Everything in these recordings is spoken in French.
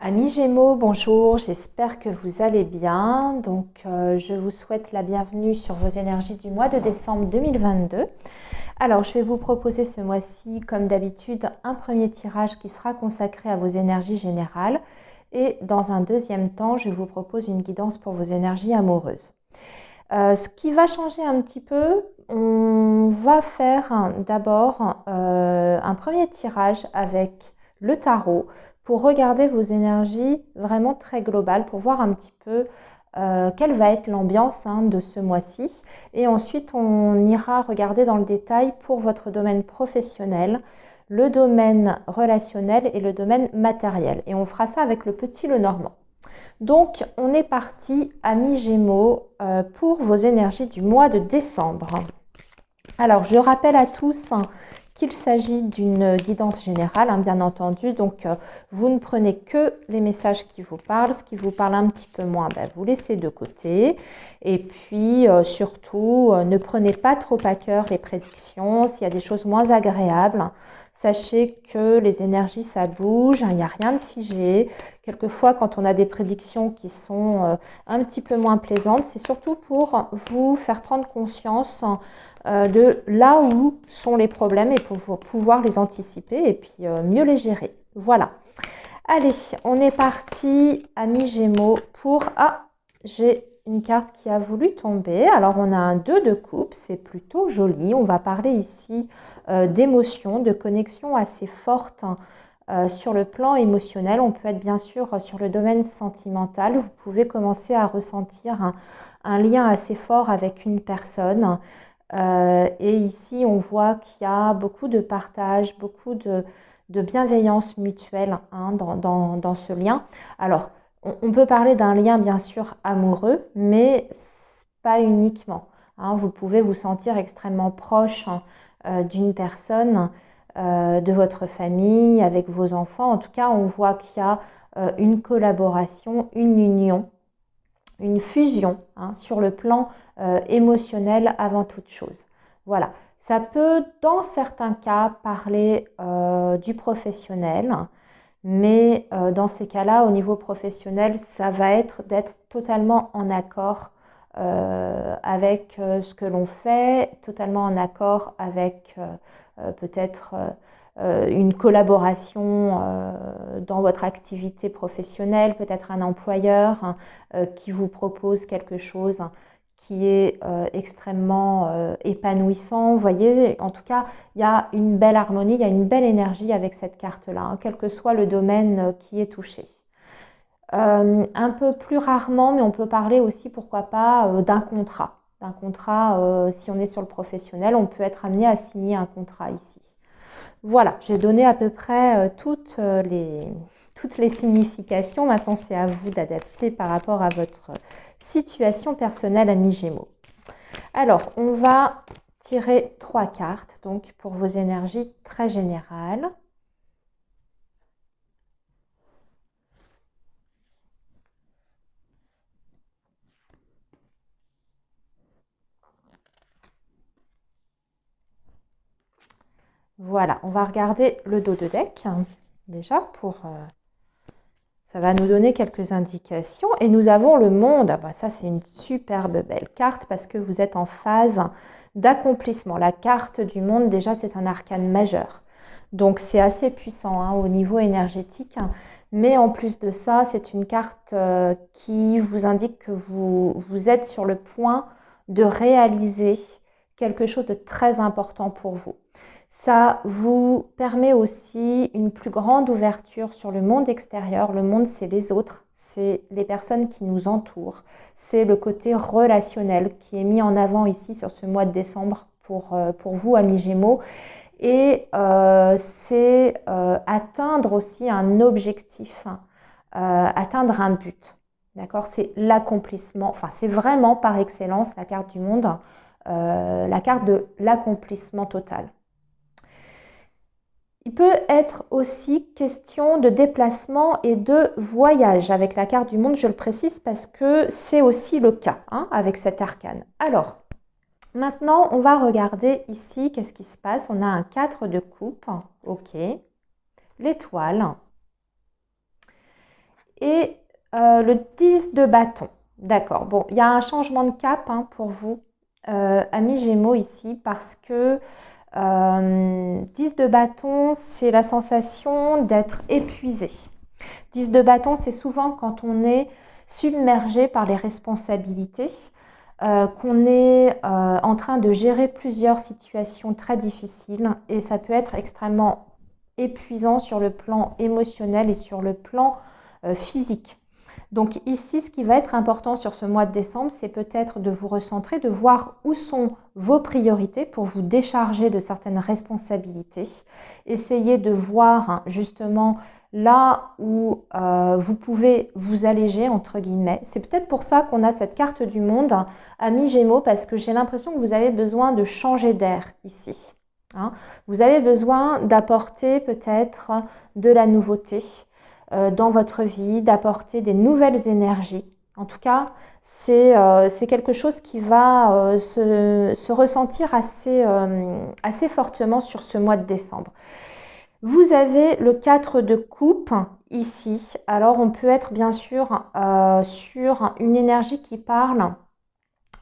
Amis Gémeaux, bonjour, j'espère que vous allez bien. Je vous souhaite la bienvenue sur vos énergies du mois de décembre 2022. Alors, je vais vous proposer ce mois-ci, comme d'habitude, un premier tirage qui sera consacré à vos énergies générales. Et dans un deuxième temps, je vous propose une guidance pour vos énergies amoureuses. Ce qui va changer un petit peu, on va faire d'abord un premier tirage avec le tarot pour regarder vos énergies vraiment très globales, pour voir un petit peu quelle va être l'ambiance de ce mois-ci. Et ensuite, on ira regarder dans le détail pour votre domaine professionnel, le domaine relationnel et le domaine matériel. Et on fera ça avec le petit Lenormand. Donc, on est parti, amis Gémeaux, pour vos énergies du mois de décembre. Alors, je rappelle à tous qu'il s'agit d'une guidance générale, bien entendu. Donc, vous ne prenez que les messages qui vous parlent. Ce qui vous parle un petit peu moins, vous laissez de côté. Et puis, surtout, ne prenez pas trop à cœur les prédictions. S'il y a des choses moins agréables, sachez que les énergies, ça bouge, il n'y a rien de figé. Quelquefois, quand on a des prédictions qui sont un petit peu moins plaisantes, c'est surtout pour vous faire prendre conscience de là où sont les problèmes et pour pouvoir les anticiper et puis mieux les gérer. Voilà. Allez, on est parti, amis Gémeaux, pour... Ah, j'ai une carte qui a voulu tomber. Alors, on a un 2 de coupe, c'est plutôt joli. On va parler ici d'émotions, de connexions assez fortes sur le plan émotionnel. On peut être bien sûr sur le domaine sentimental. Vous pouvez commencer à ressentir un lien assez fort avec une personne. Et ici, on voit qu'il y a beaucoup de partage, beaucoup de bienveillance mutuelle dans ce lien. Alors, on peut parler d'un lien bien sûr amoureux, mais pas uniquement. Vous pouvez vous sentir extrêmement proche d'une personne, de votre famille, avec vos enfants. En tout cas, on voit qu'il y a une collaboration, une union, une fusion sur le plan émotionnel avant toute chose. Voilà, ça peut dans certains cas parler du professionnel, mais dans ces cas-là, au niveau professionnel, ça va être d'être totalement en accord avec ce que l'on fait, totalement en accord avec peut-être une collaboration dans votre activité professionnelle, peut-être un employeur qui vous propose quelque chose qui est extrêmement épanouissant. Vous voyez, en tout cas, il y a une belle harmonie, il y a une belle énergie avec cette carte-là, quel que soit le domaine qui est touché. Un peu plus rarement, mais on peut parler aussi, pourquoi pas, d'un contrat. D'un contrat, si on est sur le professionnel, on peut être amené à signer un contrat ici. Voilà, j'ai donné à peu près toutes les significations. Maintenant, c'est à vous d'adapter par rapport à votre situation personnelle, amis Gémeaux. Alors, on va tirer 3 cartes donc pour vos énergies très générales. Voilà, on va regarder le dos de deck déjà pour... ça va nous donner quelques indications. Et nous avons le monde. Ça, c'est une superbe belle carte parce que vous êtes en phase d'accomplissement. La carte du monde, déjà, c'est un arcane majeur. Donc, c'est assez puissant au niveau énergétique. Mais en plus de ça, c'est une carte qui vous indique que vous êtes sur le point de réaliser quelque chose de très important pour vous. Ça vous permet aussi une plus grande ouverture sur le monde extérieur. Le monde, c'est les autres, c'est les personnes qui nous entourent. C'est le côté relationnel qui est mis en avant ici sur ce mois de décembre pour vous, amis Gémeaux. Et c'est atteindre aussi un objectif, atteindre un but. D'accord? C'est l'accomplissement, enfin c'est vraiment par excellence la carte du monde, la carte de l'accomplissement total. Il peut être aussi question de déplacement et de voyage avec la carte du monde, je le précise parce que c'est aussi le cas avec cet arcane. Alors, maintenant, on va regarder ici qu'est-ce qui se passe. On a un 4 de coupe, ok, l'étoile Et le 10 de bâton. D'accord. Bon, il y a un changement de cap pour vous, amis Gémeaux, ici, parce que 10 de bâton, c'est la sensation d'être épuisé. 10 de bâton, c'est souvent quand on est submergé par les responsabilités, qu'on est en train de gérer plusieurs situations très difficiles et ça peut être extrêmement épuisant sur le plan émotionnel et sur le plan physique. Donc ici, ce qui va être important sur ce mois de décembre, c'est peut-être de vous recentrer, de voir où sont vos priorités pour vous décharger de certaines responsabilités. Essayez de voir justement là où vous pouvez vous alléger, entre guillemets. C'est peut-être pour ça qu'on a cette carte du monde, amis Gémeaux, parce que j'ai l'impression que vous avez besoin de changer d'air ici. Vous avez besoin d'apporter peut-être de la nouveauté dans votre vie, d'apporter des nouvelles énergies. En tout cas, c'est quelque chose qui va se ressentir assez fortement sur ce mois de décembre. Vous avez le 4 de coupe ici. Alors, on peut être bien sûr sur une énergie qui parle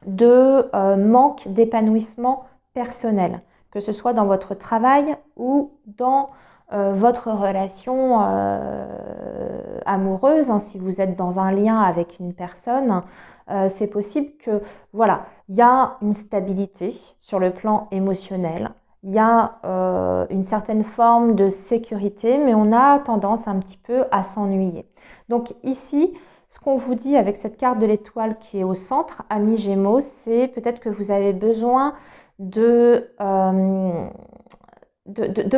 de manque d'épanouissement personnel, que ce soit dans votre travail ou dans votre relation amoureuse, si vous êtes dans un lien avec une personne, c'est possible que, voilà, il y a une stabilité sur le plan émotionnel, il y a une certaine forme de sécurité, mais on a tendance un petit peu à s'ennuyer. Donc ici, ce qu'on vous dit avec cette carte de l'étoile qui est au centre, amis Gémeaux, c'est peut-être que vous avez besoin de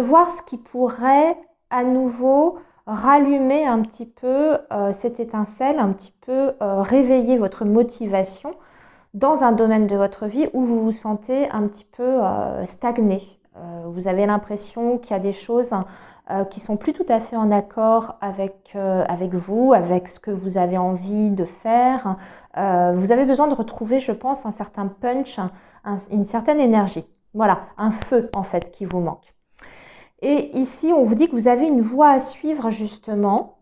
voir ce qui pourrait à nouveau rallumer un petit peu cette étincelle, un petit peu réveiller votre motivation dans un domaine de votre vie où vous vous sentez un petit peu stagné. Vous avez l'impression qu'il y a des choses qui sont plus tout à fait en accord avec vous, avec ce que vous avez envie de faire. Vous avez besoin de retrouver, je pense, un certain punch, une certaine énergie. Voilà, un feu en fait qui vous manque. Et ici, on vous dit que vous avez une voie à suivre justement,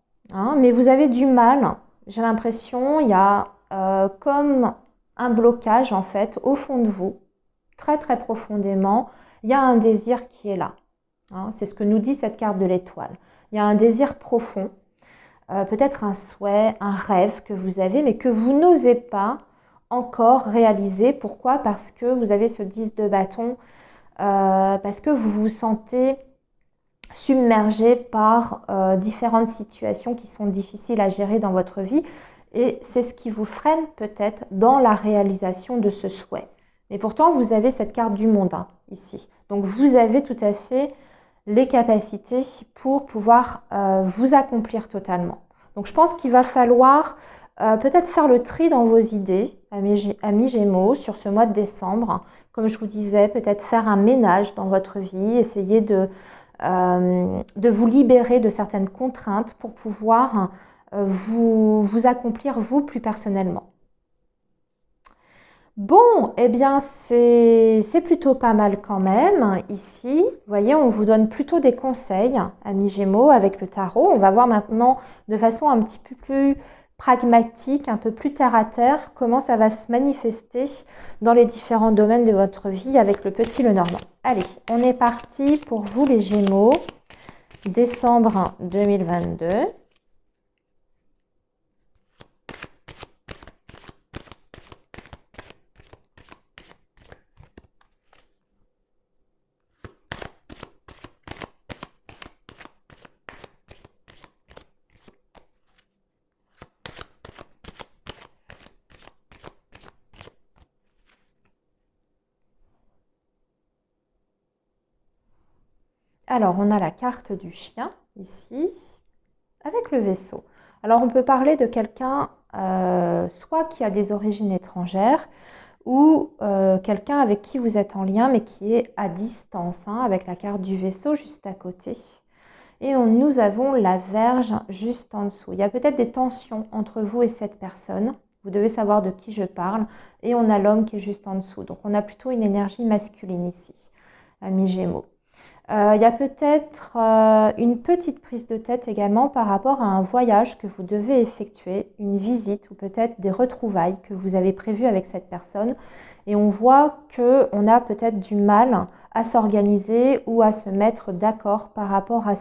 mais vous avez du mal. J'ai l'impression, il y a comme un blocage en fait au fond de vous, très très profondément. Il y a un désir qui est là. C'est ce que nous dit cette carte de l'étoile. Il y a un désir profond, peut-être un souhait, un rêve que vous avez, mais que vous n'osez pas encore réaliser. Pourquoi? Parce que vous avez ce 10 de bâton, parce que vous vous sentez submergé par différentes situations qui sont difficiles à gérer dans votre vie. Et c'est ce qui vous freine peut-être dans la réalisation de ce souhait. Mais pourtant, vous avez cette carte du monde ici. Donc, vous avez tout à fait les capacités pour pouvoir vous accomplir totalement. Donc, je pense qu'il va falloir peut-être faire le tri dans vos idées, amis Gémeaux, sur ce mois de décembre. Comme je vous disais, peut-être faire un ménage dans votre vie, essayer de vous libérer de certaines contraintes pour pouvoir vous accomplir vous plus personnellement. Bon, eh bien c'est plutôt pas mal quand même ici. Vous voyez, on vous donne plutôt des conseils, amis Gémeaux, avec le tarot. On va voir maintenant de façon un petit peu plus pragmatique, un peu plus terre à terre, comment ça va se manifester dans les différents domaines de votre vie avec le petit Lenormand. Allez, on est parti pour vous les Gémeaux, décembre 2022. Alors, on a la carte du chien, ici, avec le vaisseau. Alors, on peut parler de quelqu'un, soit qui a des origines étrangères, ou quelqu'un avec qui vous êtes en lien, mais qui est à distance, avec la carte du vaisseau juste à côté. Et nous avons la Vierge juste en dessous. Il y a peut-être des tensions entre vous et cette personne. Vous devez savoir de qui je parle. Et on a l'homme qui est juste en dessous. Donc, on a plutôt une énergie masculine ici, amis Gémeaux. Il y a peut-être une petite prise de tête également par rapport à un voyage que vous devez effectuer, une visite ou peut-être des retrouvailles que vous avez prévues avec cette personne. Et on voit qu'on a peut-être du mal à s'organiser ou à se mettre d'accord par rapport à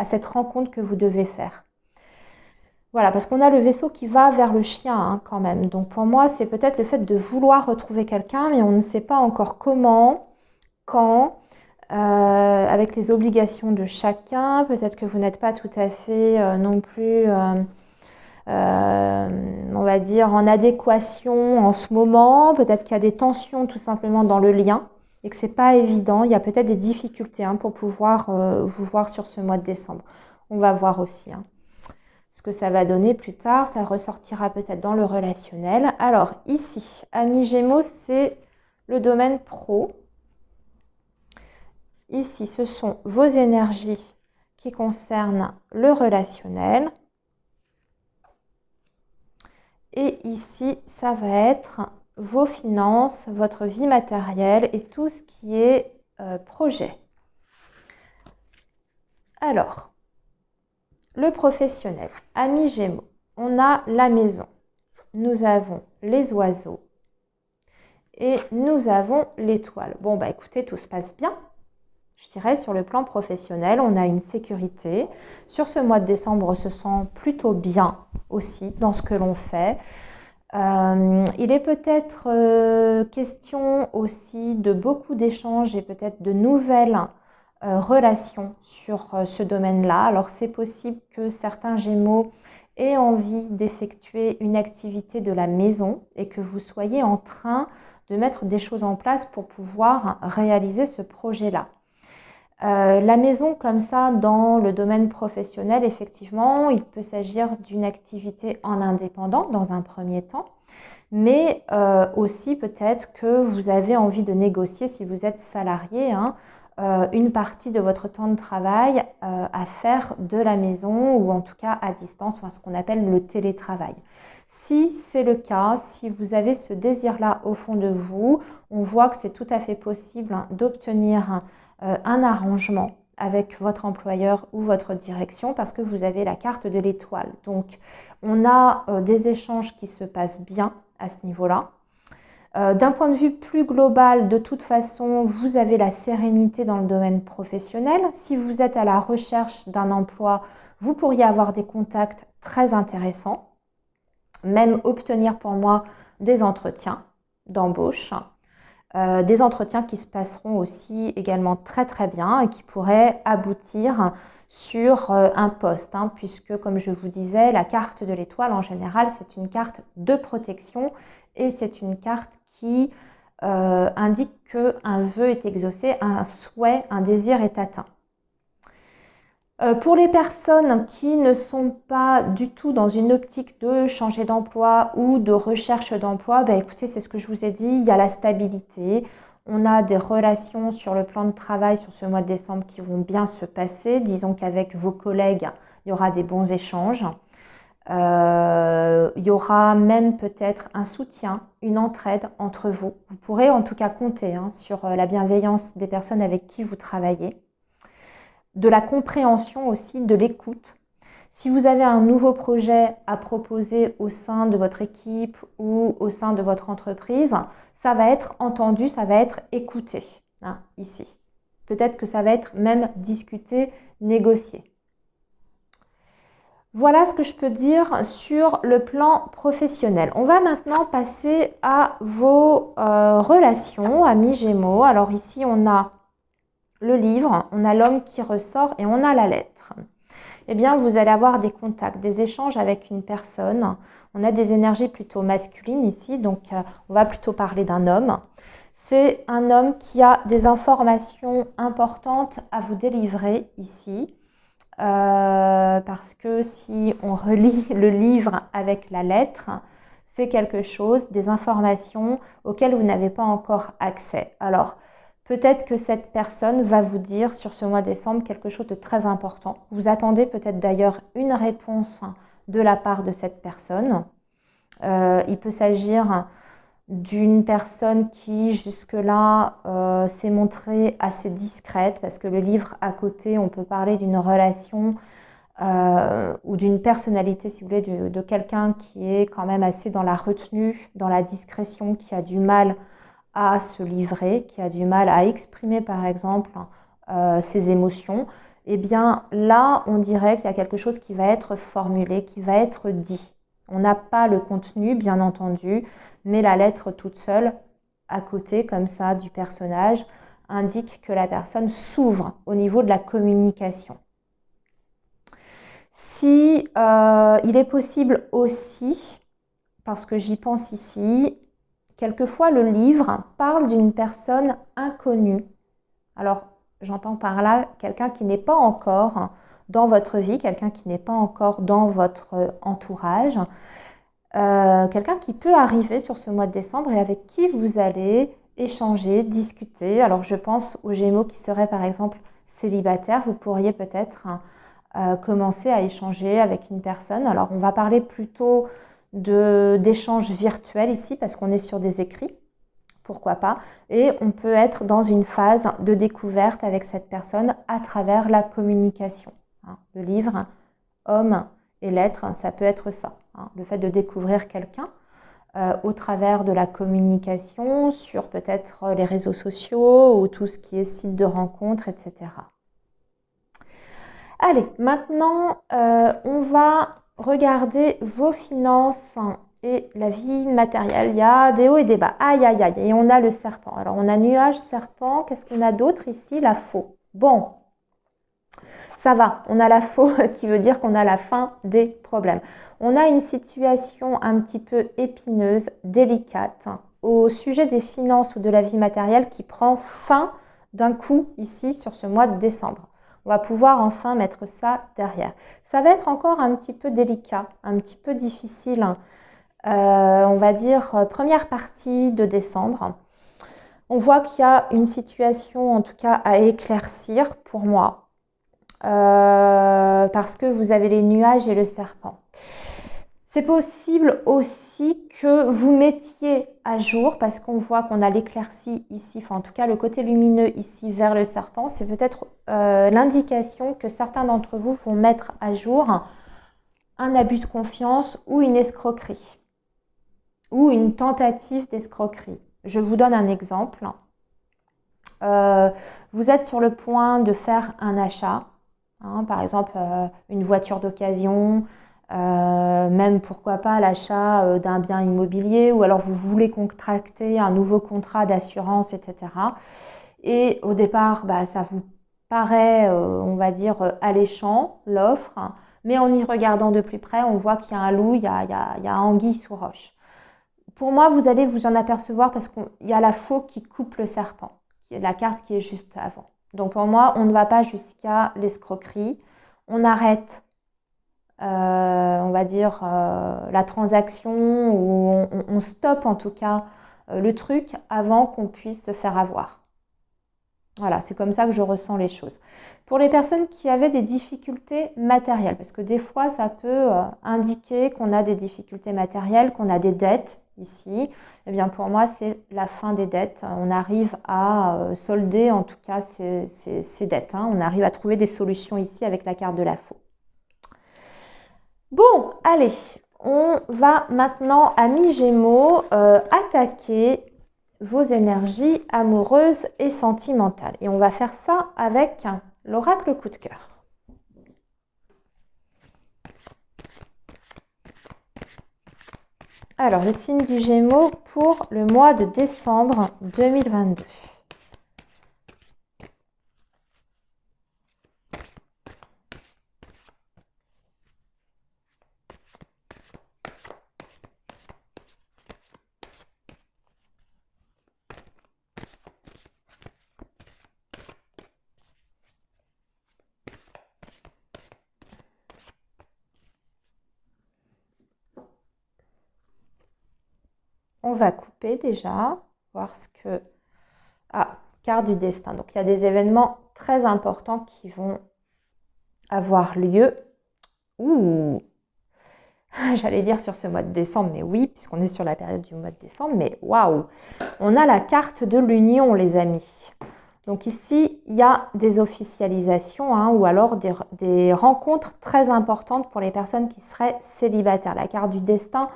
cette rencontre que vous devez faire. Voilà, parce qu'on a le vaisseau qui va vers le chien hein, quand même. Donc pour moi, c'est peut-être le fait de vouloir retrouver quelqu'un, mais on ne sait pas encore comment, quand. Avec les obligations de chacun, peut-être que vous n'êtes pas tout à fait non plus, on va dire, en adéquation en ce moment. Peut-être qu'il y a des tensions tout simplement dans le lien et que c'est pas évident. Il y a peut-être des difficultés hein, pour pouvoir vous voir sur ce mois de décembre. On va voir aussi hein, ce que ça va donner plus tard. Ça ressortira peut-être dans le relationnel. Alors ici, Amis Gémeaux, c'est le domaine pro. Ici, ce sont vos énergies qui concernent le relationnel. Et ici, ça va être vos finances, votre vie matérielle et tout ce qui est projet. Alors, le professionnel, Amis Gémeaux, on a la maison, nous avons les oiseaux et nous avons l'étoile. Bon, bah écoutez, tout se passe bien. Je dirais sur le plan professionnel, on a une sécurité. Sur ce mois de décembre, on se sent plutôt bien aussi dans ce que l'on fait. Il est peut-être question aussi de beaucoup d'échanges et peut-être de nouvelles relations sur ce domaine-là. Alors c'est possible que certains Gémeaux aient envie d'effectuer une activité de la maison et que vous soyez en train de mettre des choses en place pour pouvoir réaliser ce projet-là. La maison comme ça dans le domaine professionnel, effectivement, il peut s'agir d'une activité en indépendant dans un premier temps, mais aussi peut-être que vous avez envie de négocier si vous êtes salarié, hein, une partie de votre temps de travail à faire de la maison ou en tout cas à distance, enfin, ce qu'on appelle le télétravail. Si c'est le cas, si vous avez ce désir-là au fond de vous, on voit que c'est tout à fait possible hein, d'obtenir un arrangement avec votre employeur ou votre direction parce que vous avez la carte de l'étoile. Donc, on a des échanges qui se passent bien à ce niveau-là. D'un point de vue plus global, de toute façon, vous avez la sérénité dans le domaine professionnel. Si vous êtes à la recherche d'un emploi, vous pourriez avoir des contacts très intéressants, même obtenir pour moi des entretiens d'embauche. Des entretiens qui se passeront aussi également très très bien et qui pourraient aboutir sur un poste, hein, puisque comme je vous disais, la carte de l'étoile en général, c'est une carte de protection et c'est une carte qui indique qu'un vœu est exaucé, un souhait, un désir est atteint. Pour les personnes qui ne sont pas du tout dans une optique de changer d'emploi ou de recherche d'emploi, bah écoutez, c'est ce que je vous ai dit, il y a la stabilité. On a des relations sur le plan de travail sur ce mois de décembre qui vont bien se passer. Disons qu'avec vos collègues, il y aura des bons échanges. Il y aura même peut-être un soutien, une entraide entre vous. Vous pourrez en tout cas compter hein, sur la bienveillance des personnes avec qui vous travaillez. De la compréhension aussi, de l'écoute. Si vous avez un nouveau projet à proposer au sein de votre équipe ou au sein de votre entreprise, ça va être entendu, ça va être écouté, hein, ici. Peut-être que ça va être même discuté, négocié. Voilà ce que je peux dire sur le plan professionnel. On va maintenant passer à vos relations, amis Gémeaux. Alors ici, on a le livre, on a l'homme qui ressort et on a la lettre. Eh bien, vous allez avoir des contacts, des échanges avec une personne. On a des énergies plutôt masculines ici, donc on va plutôt parler d'un homme. C'est un homme qui a des informations importantes à vous délivrer ici. Parce que si on relit le livre avec la lettre, c'est quelque chose, des informations auxquelles vous n'avez pas encore accès. Alors, peut-être que cette personne va vous dire sur ce mois de décembre quelque chose de très important. Vous attendez peut-être d'ailleurs une réponse de la part de cette personne. Il peut s'agir d'une personne qui jusque-là s'est montrée assez discrète, parce que le livre à côté, on peut parler d'une relation ou d'une personnalité, si vous voulez, de quelqu'un qui est quand même assez dans la retenue, dans la discrétion, qui a du mal à se livrer, qui a du mal à exprimer par exemple ses émotions. Eh bien là, on dirait qu'il y a quelque chose qui va être formulé, qui va être dit. On n'a pas le contenu, bien entendu, mais la lettre toute seule, à côté, comme ça, du personnage, indique que la personne s'ouvre au niveau de la communication. Si il est possible aussi, parce que j'y pense ici, quelquefois le livre parle d'une personne inconnue. Alors, j'entends par là quelqu'un qui n'est pas encore dans votre vie, quelqu'un qui n'est pas encore dans votre entourage, quelqu'un qui peut arriver sur ce mois de décembre et avec qui vous allez échanger, discuter. Alors, je pense aux Gémeaux qui seraient par exemple célibataires. Vous pourriez peut-être commencer à échanger avec une personne. Alors, on va parler plutôt d'échanges virtuels ici parce qu'on est sur des écrits. Pourquoi pas? Et on peut être dans une phase de découverte avec cette personne à travers la communication. Le livre, homme et lettres, ça peut être ça. Le fait de découvrir quelqu'un au travers de la communication sur peut-être les réseaux sociaux ou tout ce qui est site de rencontre, etc. Allez, maintenant, on va regarder vos finances et la vie matérielle. Il y a des hauts et des bas. Aïe, aïe, aïe. Et on a le serpent. Alors, on a nuage, serpent. Qu'est-ce qu'on a d'autre ici? La faux. Bon, ça va. On a la faux qui veut dire qu'on a la fin des problèmes. On a une situation un petit peu épineuse, délicate, au sujet des finances ou de la vie matérielle qui prend fin d'un coup ici sur ce mois de décembre. On va pouvoir enfin mettre ça derrière. Ça va être encore un petit peu délicat, un petit peu difficile. On va dire première partie de décembre. On voit qu'il y a une situation en tout cas à éclaircir pour moi. Parce que vous avez les nuages et le serpent. C'est possible aussi que vous mettiez à jour, parce qu'on voit qu'on a l'éclaircie ici, enfin en tout cas le côté lumineux ici vers le serpent, c'est peut-être l'indication que certains d'entre vous vont mettre à jour un abus de confiance ou une escroquerie, ou une tentative d'escroquerie. Je vous donne un exemple. Vous êtes sur le point de faire un achat, par exemple une voiture d'occasion, même pourquoi pas l'achat d'un bien immobilier, ou alors vous voulez contracter un nouveau contrat d'assurance, etc. Et au départ, ça vous paraît, on va dire, alléchant, l'offre, mais en y regardant de plus près, on voit qu'il y a un loup, il y a anguille sous roche. Pour moi, vous allez vous en apercevoir parce qu'il y a la faux qui coupe le serpent, qui est la carte qui est juste avant. Donc pour moi, on ne va pas jusqu'à l'escroquerie. On arrête, on va dire, la transaction ou on stoppe en tout cas le truc avant qu'on puisse se faire avoir. Voilà, c'est comme ça que je ressens les choses. Pour les personnes qui avaient des difficultés matérielles, parce que des fois, ça peut indiquer qu'on a des difficultés matérielles, qu'on a des dettes ici, eh bien pour moi, c'est la fin des dettes. On arrive à solder en tout cas ces dettes. On arrive à trouver des solutions ici avec la carte de la faux. Bon, allez, on va maintenant, amis Gémeaux, attaquer vos énergies amoureuses et sentimentales. Et on va faire ça avec l'oracle coup de cœur. Alors, le signe du Gémeaux pour le mois de décembre 2022. On va couper déjà, voir ce que... Ah, carte du destin. Donc, il y a des événements très importants qui vont avoir lieu. Ouh, j'allais dire sur ce mois de décembre, mais oui, puisqu'on est sur la période du mois de décembre, mais waouh, on a la carte de l'union, les amis. Donc ici, il y a des officialisations ou alors des rencontres très importantes pour les personnes qui seraient célibataires. La carte du destin,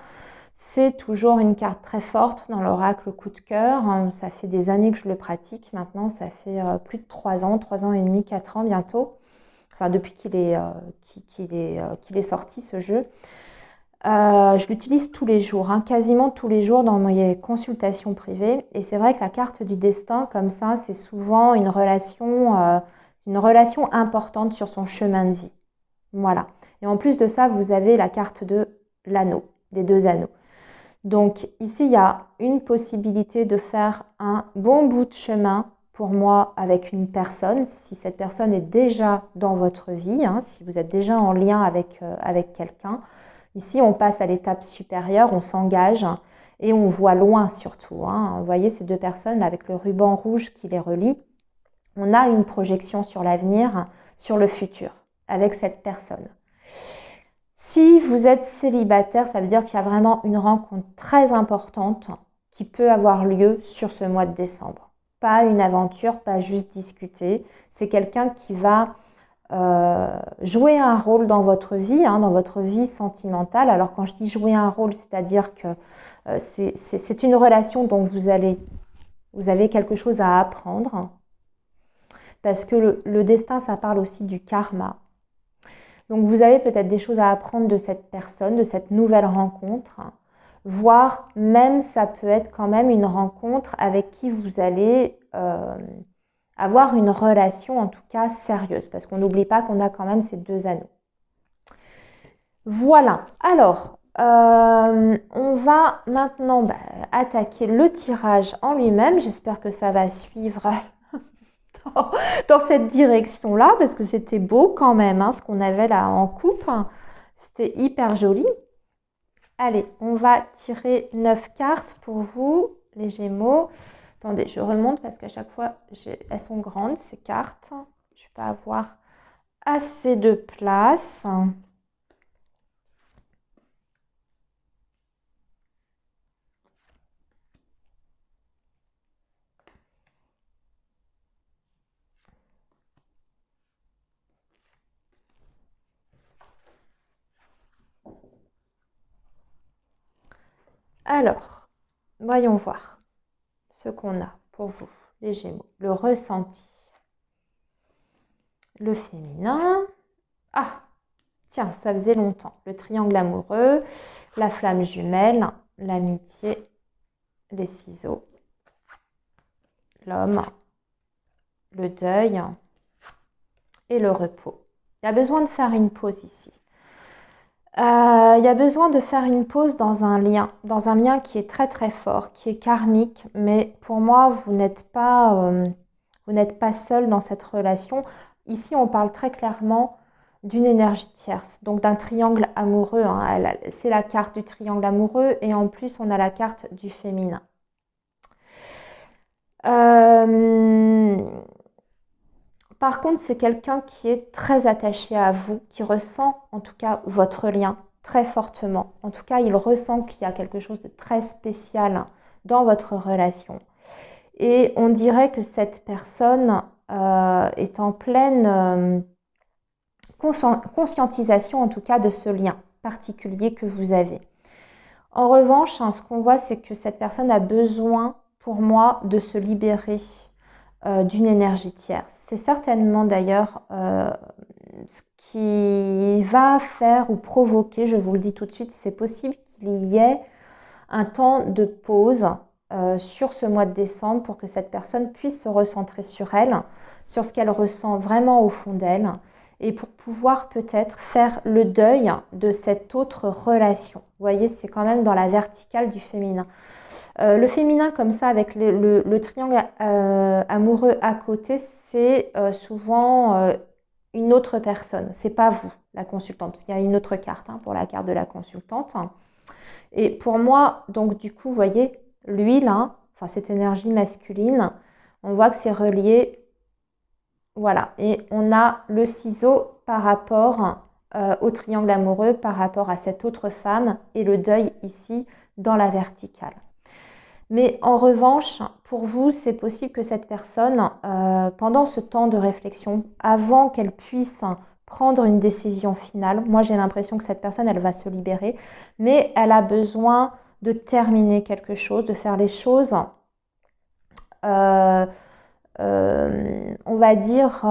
c'est toujours une carte très forte dans l'oracle coup de cœur. Ça fait des années que je le pratique maintenant, ça fait plus de 3 ans et demi, 4 ans bientôt. Enfin, depuis qu'il est sorti ce jeu. Je l'utilise tous les jours, quasiment tous les jours dans mes consultations privées. Et c'est vrai que la carte du destin, comme ça, c'est souvent une relation importante sur son chemin de vie. Voilà. Et en plus de ça, vous avez la carte de l'anneau, des 2 anneaux. Donc ici, il y a une possibilité de faire un bon bout de chemin pour moi avec une personne, si cette personne est déjà dans votre vie, si vous êtes déjà en lien avec quelqu'un. Ici, on passe à l'étape supérieure, on s'engage et on voit loin surtout. Vous voyez ces 2 personnes avec le ruban rouge qui les relie. On a une projection sur l'avenir, sur le futur avec cette personne. Si vous êtes célibataire, ça veut dire qu'il y a vraiment une rencontre très importante qui peut avoir lieu sur ce mois de décembre. Pas une aventure, pas juste discuter. C'est quelqu'un qui va jouer un rôle dans votre vie sentimentale. Alors quand je dis jouer un rôle, c'est-à-dire que c'est une relation dont vous avez quelque chose à apprendre. Parce que le destin, ça parle aussi du karma. Donc vous avez peut-être des choses à apprendre de cette personne, de cette nouvelle rencontre, voire même ça peut être quand même une rencontre avec qui vous allez avoir une relation en tout cas sérieuse, parce qu'on n'oublie pas qu'on a quand même ces 2 anneaux. Voilà, alors on va maintenant attaquer le tirage en lui-même. J'espère que ça va suivre dans cette direction-là, parce que c'était beau quand même, ce qu'on avait là en coupe. C'était hyper joli. Allez, on va tirer 9 cartes pour vous, les Gémeaux. Attendez, je remonte parce qu'à chaque fois, elles sont grandes, ces cartes. Je ne vais pas avoir assez de place. Alors, voyons voir ce qu'on a pour vous, les Gémeaux. Le ressenti. Le féminin. Ah, tiens, ça faisait longtemps. Le triangle amoureux, la flamme jumelle, l'amitié, les ciseaux, l'homme, le deuil et le repos. Il y a besoin de faire une pause ici. Il y a besoin de faire une pause dans un lien qui est très très fort, qui est karmique, mais pour moi, vous n'êtes pas seul dans cette relation. Ici, on parle très clairement d'une énergie tierce, donc d'un triangle amoureux. C'est la carte du triangle amoureux et en plus, on a la carte du féminin. Par contre, c'est quelqu'un qui est très attaché à vous, qui ressent en tout cas votre lien très fortement. En tout cas, il ressent qu'il y a quelque chose de très spécial dans votre relation. Et on dirait que cette personne est en pleine conscientisation en tout cas de ce lien particulier que vous avez. En revanche, ce qu'on voit, c'est que cette personne a besoin, pour moi, de se libérer d'une énergie tierce. C'est certainement d'ailleurs ce qui va faire ou provoquer, je vous le dis tout de suite, c'est possible qu'il y ait un temps de pause sur ce mois de décembre pour que cette personne puisse se recentrer sur elle, sur ce qu'elle ressent vraiment au fond d'elle et pour pouvoir peut-être faire le deuil de cette autre relation. Vous voyez, c'est quand même dans la verticale du féminin. Le féminin comme ça avec le triangle amoureux à côté, c'est souvent une autre personne. C'est pas vous, la consultante, parce qu'il y a une autre carte pour la carte de la consultante. Et pour moi, donc du coup, vous voyez, lui là, enfin cette énergie masculine, on voit que c'est relié, voilà. Et on a le ciseau par rapport au triangle amoureux par rapport à cette autre femme et le deuil ici dans la verticale. Mais en revanche, pour vous, c'est possible que cette personne, pendant ce temps de réflexion, avant qu'elle puisse prendre une décision finale, moi j'ai l'impression que cette personne, elle va se libérer, mais elle a besoin de terminer quelque chose, de faire les choses, on va dire,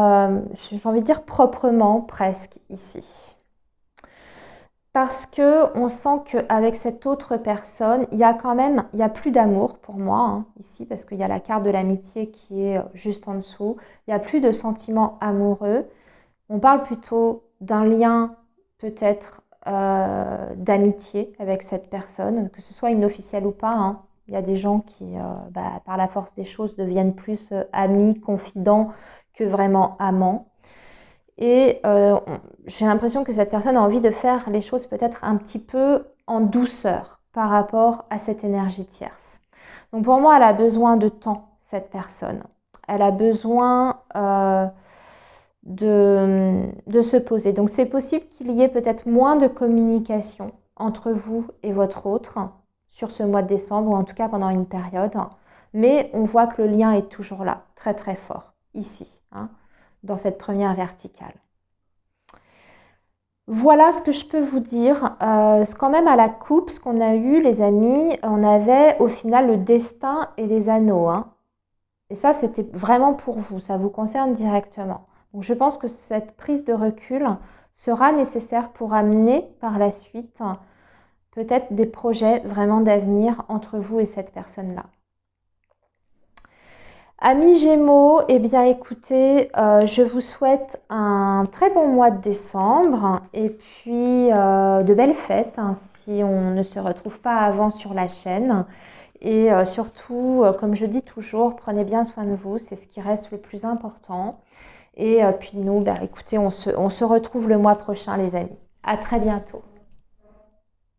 j'ai envie de dire proprement presque ici. Parce que on sent qu'avec cette autre personne, il y a plus d'amour pour moi, hein, ici, parce qu'il y a la carte de l'amitié qui est juste en dessous. Il n'y a plus de sentiments amoureux. On parle plutôt d'un lien peut-être d'amitié avec cette personne, que ce soit inofficiel ou pas, hein. Il y a des gens qui, par la force des choses, deviennent plus amis, confidents que vraiment amants. Et j'ai l'impression que cette personne a envie de faire les choses peut-être un petit peu en douceur par rapport à cette énergie tierce. Donc pour moi, elle a besoin de temps, cette personne. Elle a besoin de se poser. Donc c'est possible qu'il y ait peut-être moins de communication entre vous et votre autre sur ce mois de décembre, ou en tout cas pendant une période. Mais on voit que le lien est toujours là, très très fort, ici, hein, dans cette première verticale. Voilà ce que je peux vous dire. C'est quand même à la coupe, ce qu'on a eu, les amis, on avait au final le destin et les anneaux, hein. Et ça, c'était vraiment pour vous, ça vous concerne directement. Donc je pense que cette prise de recul sera nécessaire pour amener par la suite peut-être des projets vraiment d'avenir entre vous et cette personne-là. Amis Gémeaux, eh bien écoutez, je vous souhaite un très bon mois de décembre et puis de belles fêtes, hein, si on ne se retrouve pas avant sur la chaîne. Et surtout, comme je dis toujours, prenez bien soin de vous, c'est ce qui reste le plus important. Et puis nous, écoutez, on se retrouve le mois prochain les amis. À très bientôt.